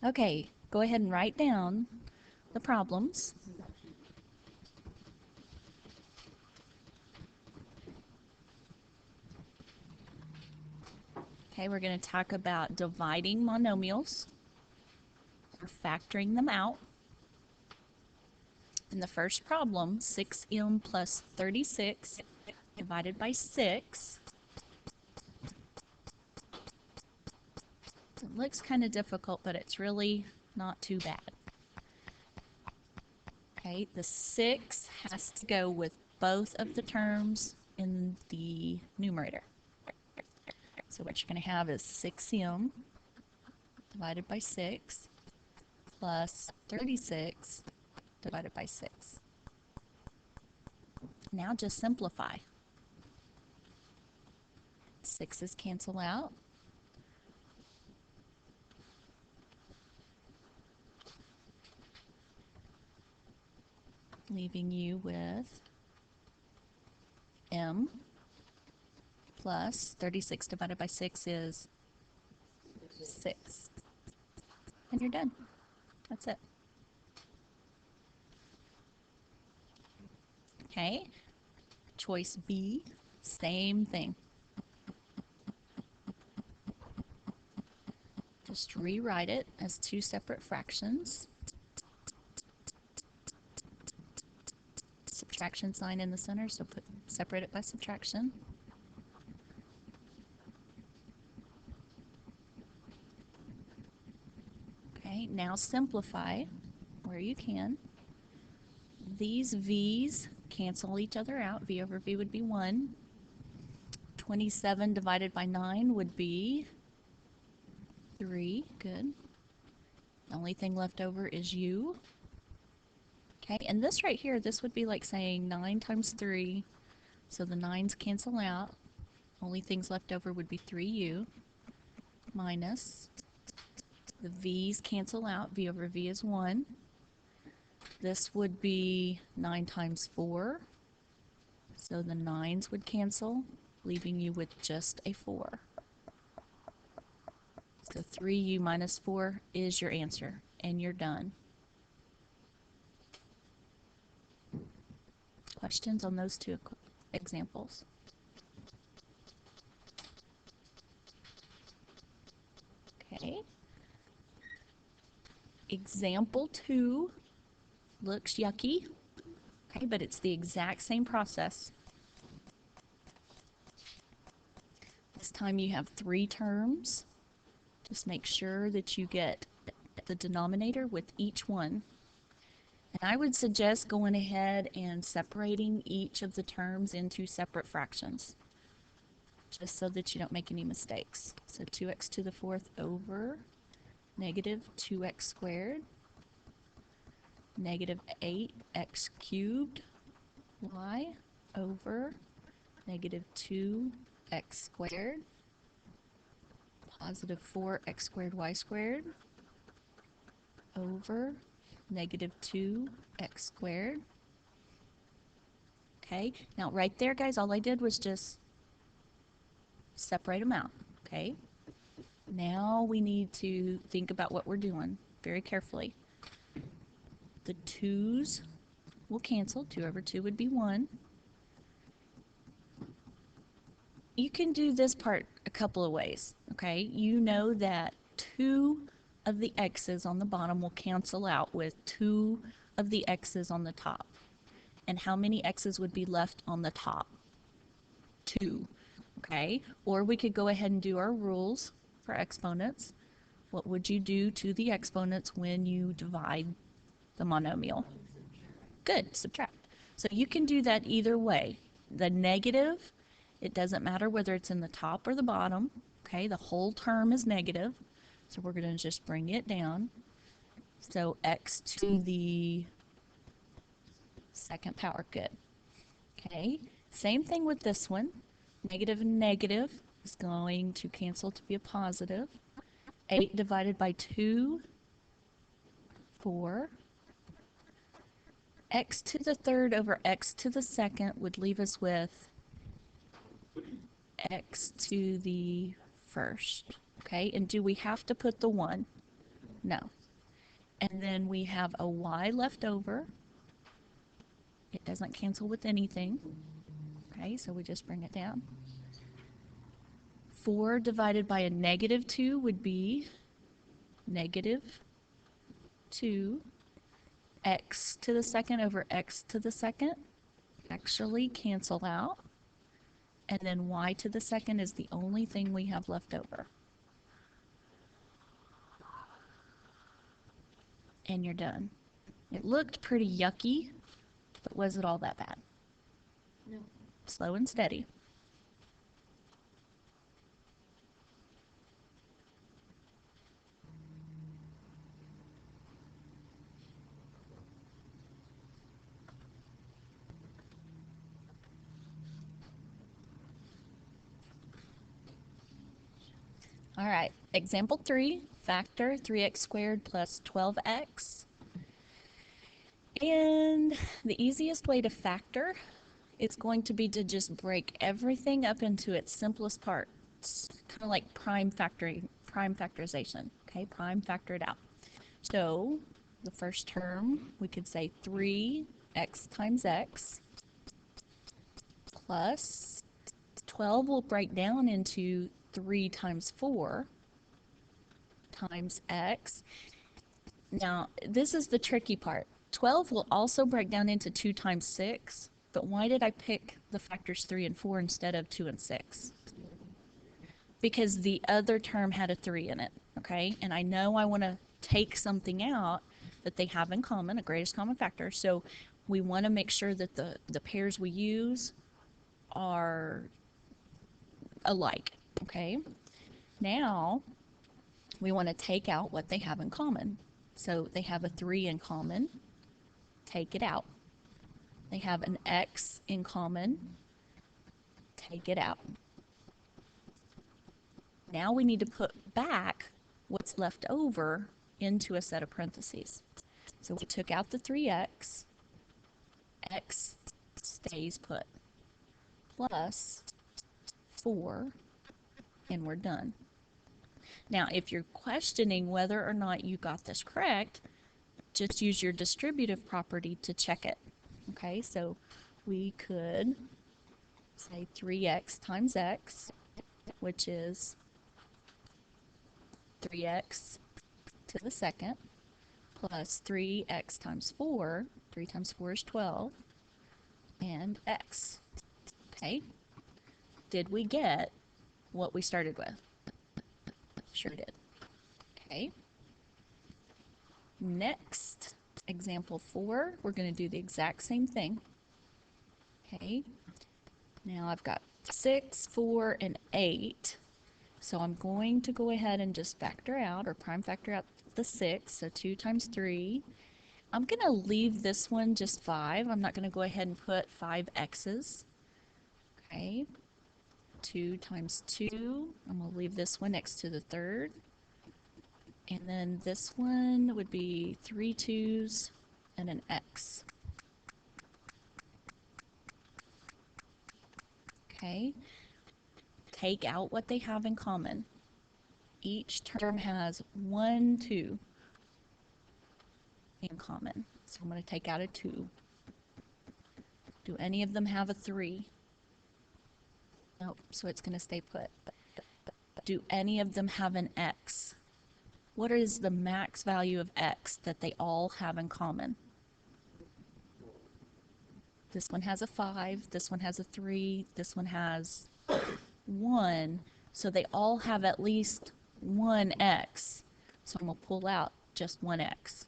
Okay, go ahead and write down the problems. Okay, we're going to talk about dividing monomials or factoring them out. In the first problem, 6m plus 36 divided by 6. It looks kind of difficult, but it's really not too bad. Okay, the 6 has to go with both of the terms in the numerator. So what you're going to have is 6m divided by 6 plus 36 divided by 6. Now just simplify. 6's cancel out. Leaving you with m plus 36 divided by 6 is 6. And you're done. That's it. Okay, choice B, same thing. Just rewrite it as two separate fractions. Subtraction sign in the center, so separate it by subtraction. Okay, now simplify where you can. These v's cancel each other out. V over v would be 1. 27 divided by 9 would be 3. Good. The only thing left over is u. Okay, and this right here, this would be like saying 9 times 3. So the 9's cancel out. Only things left over would be 3u minus. The v's cancel out. V over v is 1. This would be 9 times 4. So the 9's would cancel, leaving you with just a 4. So 3u minus 4 is your answer, and you're done. Questions on those two examples? Okay. Example 2 looks yucky, okay, but it's the exact same process. This time you have 3 terms. Just make sure that you get the denominator with each one. And I would suggest going ahead and separating each of the terms into separate fractions, just so that you don't make any mistakes. So 2x to the 4th over negative 2x squared, negative 8x cubed y over negative 2x squared, positive 4x squared y squared over negative 2x squared. Okay, now right there, guys, all I did was just separate them out. Okay, now we need to think about what we're doing very carefully. The 2's will cancel. 2 over 2 would be 1. You can do this part a couple of ways. Okay, you know that 2 of the x's on the bottom will cancel out with 2 of the x's on the top. And how many x's would be left on the top? 2. Okay, or we could go ahead and do our rules for exponents. What would you do to the exponents when you divide the monomial? Good, subtract. So you can do that either way. The negative, it doesn't matter whether it's in the top or the bottom. Okay, the whole term is negative. So we're going to just bring it down. So x to the 2nd power, good. Okay, same thing with this one. Negative and negative is going to cancel to be a positive. 8 divided by 2, 4. X to the 3rd over x to the 2nd would leave us with x to the 1st. Okay, and do we have to put the 1? No. And then we have a y left over. It doesn't cancel with anything. Okay, so we just bring it down. 4 divided by a negative 2 would be negative 2 x to the second over x to the second. Actually cancel out. And then y to the second is the only thing we have left over. And you're done. It looked pretty yucky, but was it all that bad? No. Slow and steady. All right, example 3, factor 3x squared plus 12x. And the easiest way to factor is going to be to just break everything up into its simplest parts, kind of like prime factorization. Okay, prime factor it out. So the first term, we could say 3x times x plus 12 will break down into 3 times 4 times x. Now, this is the tricky part. 12 will also break down into 2 times 6, but why did I pick the factors 3 and 4 instead of 2 and 6? Because the other term had a 3 in it, okay? And I know I want to take something out that they have in common, a greatest common factor, so we want to make sure that the pairs we use are alike, okay? Now, we want to take out what they have in common. So they have a 3 in common, take it out. They have an x in common, take it out. Now we need to put back what's left over into a set of parentheses. So we took out the 3x, x stays put, plus 4, and we're done. Now, if you're questioning whether or not you got this correct, just use your distributive property to check it. Okay, so we could say 3x times x, which is 3x to the second, plus 3x times 4, 3 times 4 is 12, and x. Okay, did we get what we started with? Sure did. Okay, next, example 4, we're going to do the exact same thing. Okay, now I've got 6, 4, and 8. So I'm going to go ahead and just factor out, or prime factor out the 6, so 2 times 3. I'm going to leave this one just 5. I'm not going to go ahead and put 5 x's. Okay, 2 times 2. I'm going to leave this one next to the third. And then this one would be 3 2's and an x. Okay, take out what they have in common. Each term has 1 2 in common. So I'm going to take out a 2. Do any of them have a 3? Nope, so it's going to stay put. Do any of them have an x? What is the max value of x that they all have in common? This one has a 5, this one has a 3, this one has 1. So they all have at least one x. So I'm going to pull out just one x.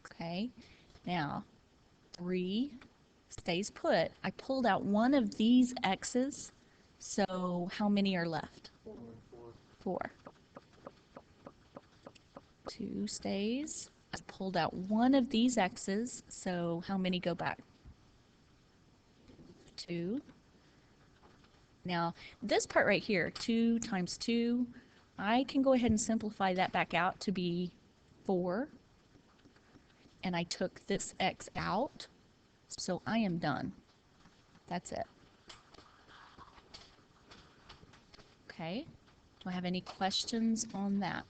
Okay, now 3 stays put. I pulled out one of these x's, so how many are left? 4. 2 stays. I pulled out one of these x's, so how many go back? 2. Now, this part right here, 2 times 2, I can go ahead and simplify that back out to be 4. And I took this x out, so I am done. That's it. Okay, do I have any questions on that?